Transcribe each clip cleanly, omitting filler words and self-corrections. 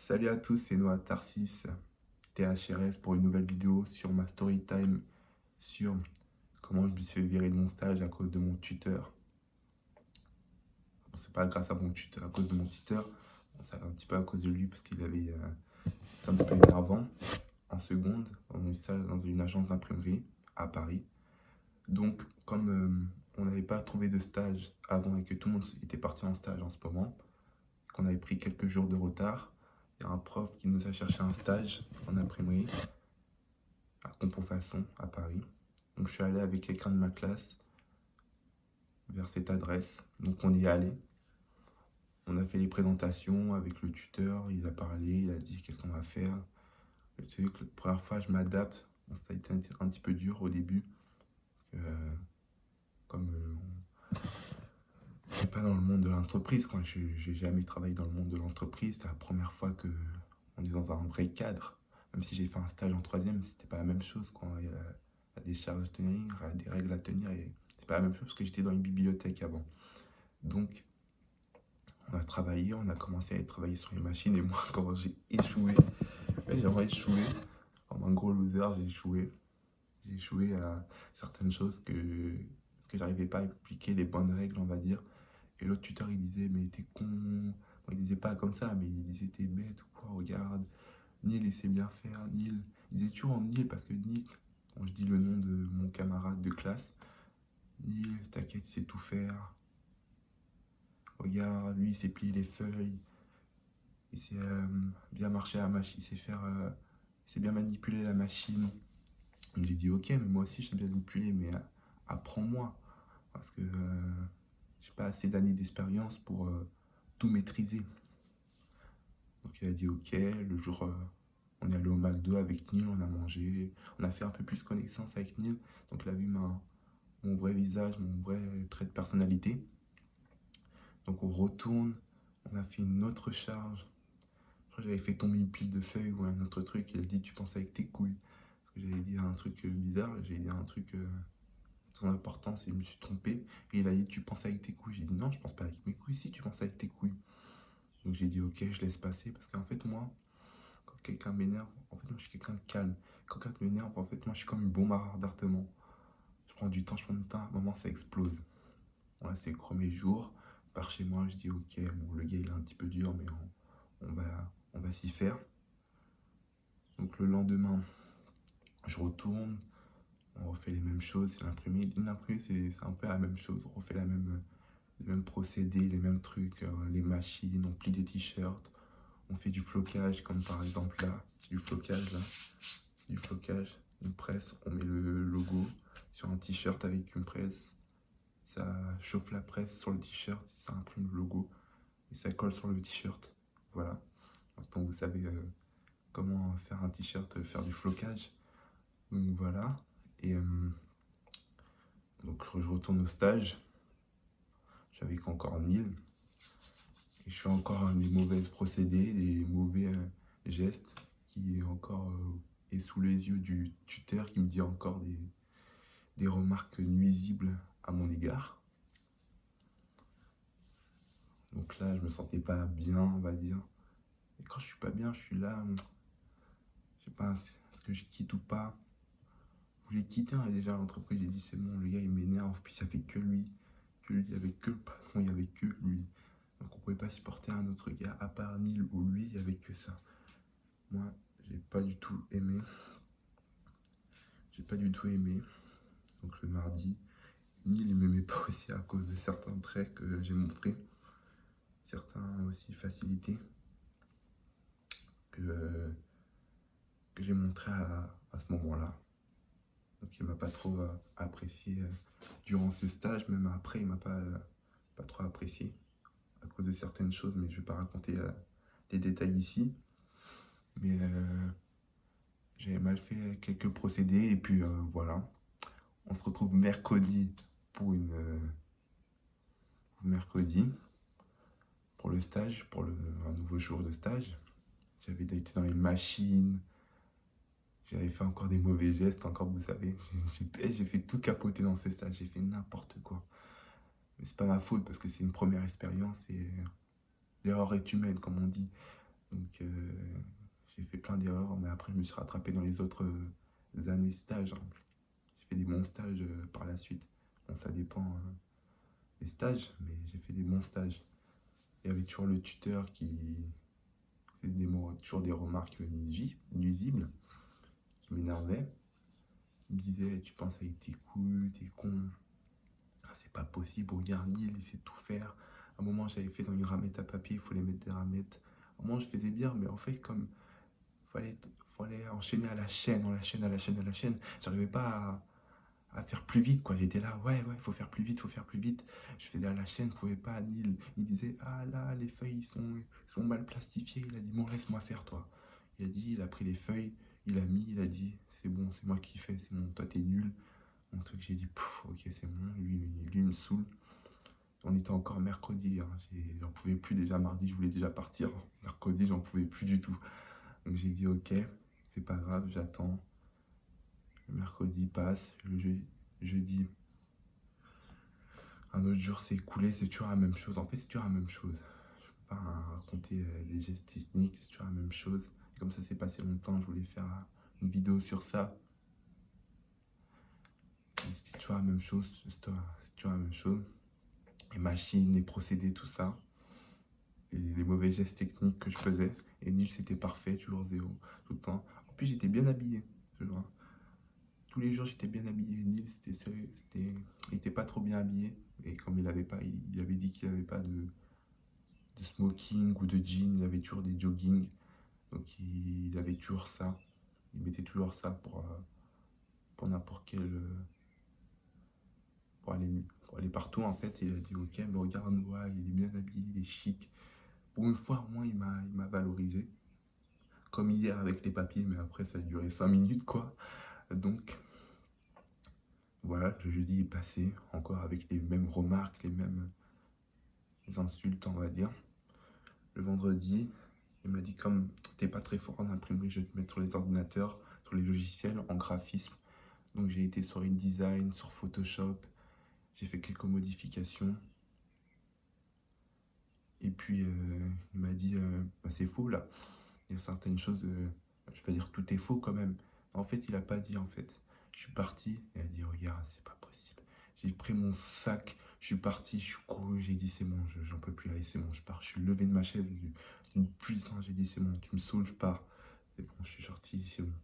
Salut à tous, c'est Noah Tarsis, THRS pour une nouvelle vidéo sur ma story time sur comment je me suis fait virer de mon stage à cause de mon tuteur. Bon, c'est pas grâce à mon tuteur, à cause de mon tuteur, bon, c'est un petit peu à cause de lui parce qu'il avait été un petit peu énervant en seconde, dans une salle, dans une agence d'imprimerie à Paris. Donc, comme on n'avait pas trouvé de stage avant et que tout le monde était parti en stage en ce moment, qu'on avait pris quelques jours de retard, il y a un prof qui nous a cherché un stage en imprimerie à Compo-Façon, à Paris. Donc je suis allé avec quelqu'un de ma classe vers cette adresse. Donc on y est allé. On a fait les présentations avec le tuteur, il a parlé, il a dit qu'est-ce qu'on va faire. Tu sais que la première fois je m'adapte. Bon, ça a été un petit peu dur au début. Comme je suis pas dans le monde de l'entreprise, quand j'ai jamais travaillé dans le monde de l'entreprise, c'est la première fois que on est dans un vrai cadre. Même si j'ai fait un stage en troisième, c'était pas la même chose quand il y a des charges à tenir, il y a des règles à tenir et c'est pas la même chose parce que j'étais dans une bibliothèque avant. Donc on a travaillé, on a commencé à travailler sur les machines et moi quand j'ai échoué, ouais, j'ai vraiment échoué, comme un gros loser, j'ai échoué à certaines choses parce que j'arrivais pas à appliquer les bonnes règles, on va dire. Et l'autre tuteur, il disait, mais t'es con. Bon, il disait pas comme ça, mais il disait, t'es bête ou quoi, regarde. Neil, il sait bien faire. Neil, il disait toujours Neil parce que Neil, quand je dis le nom de mon camarade de classe, Neil, t'inquiète, il sait tout faire. Regarde, lui, il sait plier les feuilles. Il sait bien marcher à la machine. Il sait bien manipuler la machine. Donc j'ai dit, ok, mais moi aussi, je sais bien manipuler, mais apprends-moi. Parce que j'ai pas assez d'années d'expérience pour tout maîtriser. Donc il a dit ok, le jour on est allé au McDo avec Neil, on a mangé, on a fait un peu plus connaissance avec Neil, donc il a vu mon vrai visage, mon vrai trait de personnalité. Donc on retourne, on a fait une autre charge. Je crois que j'avais fait tomber une pile de feuilles ou un autre truc, il a dit tu penses avec tes couilles. Parce que j'avais dit un truc bizarre, j'avais dit un truc sans importance et je me suis trompé. Et il a dit tu penses avec tes couilles. J'ai dit non, je pense pas avec mes couilles, si tu penses avec tes couilles. Donc j'ai dit ok, je laisse passer parce qu'en fait moi, quand quelqu'un m'énerve, en fait, moi, je suis quelqu'un de calme. Quand quelqu'un m'énerve, en fait, moi, je suis comme une bombe à retardement. Je prends du temps, à un moment, ça explose. Voilà, c'est le premier jour. Par chez moi, je dis, ok, bon, le gars, il est un petit peu dur, mais on va s'y faire. Donc, le lendemain, je retourne, on refait les mêmes choses. C'est l'imprimé. L'imprimé, c'est un peu la même chose. On refait les mêmes procédés, les mêmes trucs, les machines, on plie des t-shirts, on fait du flocage, comme par exemple là, c'est du flocage là. Du flocage, une presse, on met le logo sur un t-shirt avec une presse, ça chauffe la presse sur le t-shirt, ça imprime le logo et ça colle sur le t-shirt. Voilà. Maintenant vous savez comment faire un t-shirt, faire du flocage. Donc voilà. Et donc je retourne au stage. J'avais encore Neil. Et je fais encore des mauvais procédés, des mauvais gestes qui encore est sous les yeux du tuteur qui me dit encore des remarques nuisibles à mon égard. Donc là, je me sentais pas bien, on va dire. Et quand je suis pas bien, je suis là, je sais pas, est-ce que je quitte ou pas. Je voulais quitter hein, déjà l'entreprise, j'ai dit c'est bon, le gars il m'énerve, puis ça fait que lui, il y avait que le patron, il y avait que lui. Donc on pouvait pas supporter un autre gars, à part Neil ou lui, il y avait que ça. Moi, j'ai pas du tout aimé. J'ai pas du tout aimé. Donc le mardi, Neil il m'aimait pas aussi à cause de certains traits que j'ai montrés. Certains aussi facilités que j'ai montré à ce moment-là. Donc il m'a pas trop apprécié durant ce stage, même après il m'a pas trop apprécié à cause de certaines choses, mais je vais pas raconter les détails ici. Mais j'ai mal fait quelques procédés et puis voilà. On se retrouve mercredi pour mercredi pour le stage, un nouveau jour de stage. J'avais été dans les machines, j'avais fait encore des mauvais gestes, encore vous savez. J'ai fait tout capoter dans ce stage, j'ai fait n'importe quoi. Mais c'est pas ma faute parce que c'est une première expérience et l'erreur est humaine, comme on dit. Donc plein d'erreurs, mais après, je me suis rattrapé dans les autres années stage, hein. J'ai fait des bons stages par la suite. Bon, ça dépend des stages, mais j'ai fait des bons stages. Il y avait toujours le tuteur qui faisait toujours des remarques nuisibles, qui m'énervaient. Il me disait, tu penses avec tes couilles, t'es con. Ah, c'est pas possible, regarde Neil, il sait tout faire. À un moment, j'avais fait dans une ramette à papier, il fallait mettre des ramettes. À un moment, je faisais bien, mais en fait, comme fallait, fallait enchaîner à la chaîne, à la chaîne, à la chaîne, à la chaîne, j'arrivais pas à faire plus vite, quoi. J'étais là, ouais, faut faire plus vite, faut faire plus vite. Je faisais à la chaîne, je pouvais pas. Neil, il disait, ah là, les feuilles, ils sont mal plastifiées. Il a dit, bon, laisse-moi faire, toi. Il a pris les feuilles, il a mis, il a dit, c'est bon, c'est moi qui fais, c'est bon, toi, t'es nul. Mon truc, j'ai dit, ok, c'est bon, lui, il me saoule. On était encore mercredi, hein. J'en pouvais plus déjà mardi, je voulais déjà partir. Mercredi, j'en pouvais plus du tout. Donc j'ai dit ok, c'est pas grave, j'attends. Le mercredi passe, jeudi, un autre jour s'est écoulé, c'est toujours la même chose. En fait, c'est toujours la même chose. Je peux pas raconter les gestes techniques, c'est toujours la même chose. Comme ça s'est passé longtemps, je voulais faire une vidéo sur ça. Et c'était toujours la même chose, c'est toujours la même chose. Les machines, les procédés, tout ça. Et les mauvais gestes techniques que je faisais. Et Nils, c'était parfait, toujours zéro, tout le temps. En plus, j'étais bien habillé, tu vois. Tous les jours, j'étais bien habillé. Nils, il était pas trop bien habillé. Et comme il avait dit qu'il n'avait pas de smoking ou de jean, il avait toujours des jogging. Donc, il avait toujours ça. Il mettait toujours ça pour n'importe quel. Pour aller partout, en fait. Il a dit, ok, mais regarde-moi, il est bien habillé, il est chic. Pour une fois, au moins, il m'a valorisé. Comme hier avec les papiers, mais après, ça a duré 5 minutes, quoi. Donc, voilà, le jeudi est passé, encore avec les mêmes remarques, les mêmes insultes, on va dire. Le vendredi, il m'a dit, comme t'es pas très fort en imprimerie, je vais te mettre sur les ordinateurs, sur les logiciels, en graphisme. Donc, j'ai été sur InDesign, sur Photoshop, j'ai fait quelques modifications. Et puis, il m'a dit, bah, c'est faux là. Il y a certaines choses, je vais pas dire tout est faux quand même. En fait, il a pas dit en fait. Je suis parti, il a dit, regarde, c'est pas possible. J'ai pris mon sac, je suis parti, je suis couru, j'ai dit, c'est bon, j'en peux plus, allez, c'est bon, je pars. Je suis levé de ma chaise d'une puissance, j'ai dit, c'est bon, tu me saoules, je pars. C'est bon, je suis sorti, c'est bon.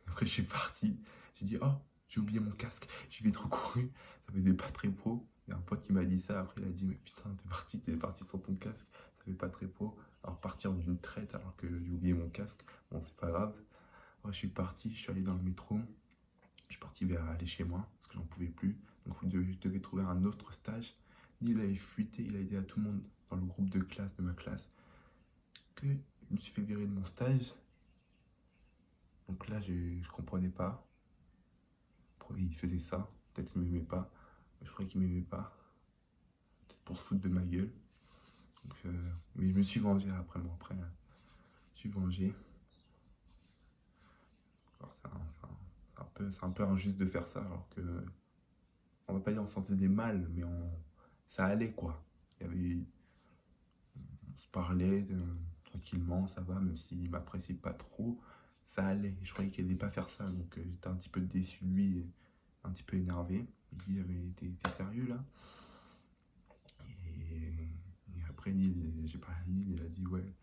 Après, je suis parti, j'ai dit, oh, j'ai oublié mon casque, j'y vais trop couru, ça faisait pas très pro. Il y a un pote qui m'a dit ça, après il a dit, mais putain, t'es parti sans ton casque, ça fait pas très pro. Alors partir d'une traite alors que j'ai oublié mon casque, bon, c'est pas grave. Moi, je suis parti, je suis allé dans le métro, je suis parti vers aller chez moi, parce que j'en pouvais plus. Donc je devais trouver un autre stage. Il avait fuité, il a aidé à tout le monde dans le groupe de classe, de ma classe, que je me suis fait virer de mon stage. Donc là, je comprenais pas pourquoi il faisait ça. Peut-être qu'il m'aimait pas. Je croyais qu'il m'aimait pas. Peut-être pour se foutre de ma gueule. Donc, mais je me suis vengé après moi. Après, je suis vengé. Alors, c'est un peu injuste de faire ça, alors que on va pas dire on sentait des mal, mais ça allait quoi. Il y avait, on se parlait tranquillement, ça va, même s'il m'appréciait pas trop, ça allait. Je croyais qu'il allait pas faire ça, donc j'étais un petit peu déçu de lui, et un petit peu énervé. Il dit, ah, mais t'es sérieux là? Et après, j'ai parlé à Neil, il a dit, ouais,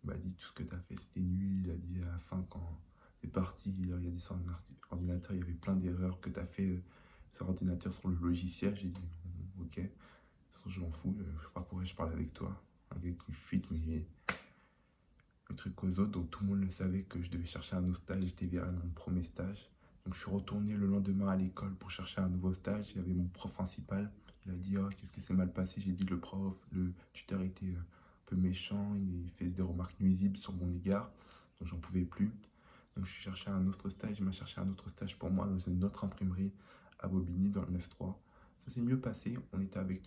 il m'a dit tout ce que t'as fait, c'était nul. Il a dit à la fin, quand t'es parti, il a regardé sur l'ordinateur, il y avait plein d'erreurs que t'as fait sur l'ordinateur, sur le logiciel. J'ai dit, ok, de toute façon, je m'en fous, je sais pas pourquoi je parle avec toi. Un gars qui fuite mes trucs aux autres, donc tout le monde le savait que je devais chercher un autre stage, j'étais viré dans mon premier stage. Donc je suis retourné le lendemain à l'école pour chercher un nouveau stage. Il y avait mon prof principal, il a dit, oh, qu'est-ce que c'est mal passé? J'ai dit, le tuteur était un peu méchant, il faisait des remarques nuisibles sur mon égard, donc j'en pouvais plus. Donc je suis cherché un autre stage, il m'a cherché un autre stage pour moi dans une autre imprimerie à Bobigny dans le 9-3. Ça s'est mieux passé, j'étais avec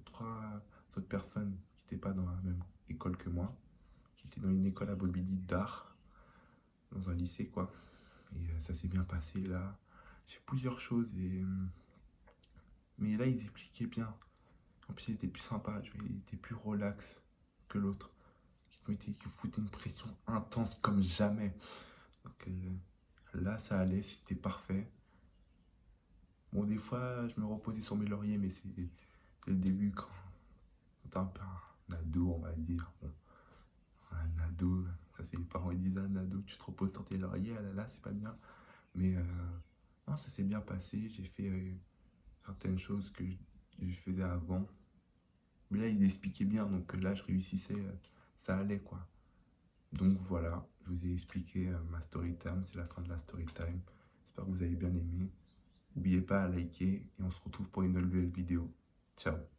trois autres personnes qui n'étaient pas dans la même école que moi, qui étaient dans une école à Bobigny d'art, dans un lycée quoi. Et ça s'est bien passé là. J'ai fait plusieurs choses mais là ils expliquaient bien. En plus il était plus sympa, tu vois, il était plus relax que l'autre, qui qui foutaient une pression intense comme jamais. Donc là, ça allait, c'était parfait. Bon, des fois, je me reposais sur mes lauriers, mais c'est le début quand t'es un peu un ado, on va dire. Bon, un ado, ça c'est les parents ils disent un ado, tu te reposes sur tes lauriers, ah là là, c'est pas bien. Mais non, ça s'est bien passé, j'ai fait certaines choses que je faisais avant. Mais là, il expliquait bien, donc là, je réussissais, ça allait quoi. Donc voilà, je vous ai expliqué ma story time, c'est la fin de la story time. J'espère que vous avez bien aimé. N'oubliez pas à liker et on se retrouve pour une nouvelle vidéo. Ciao.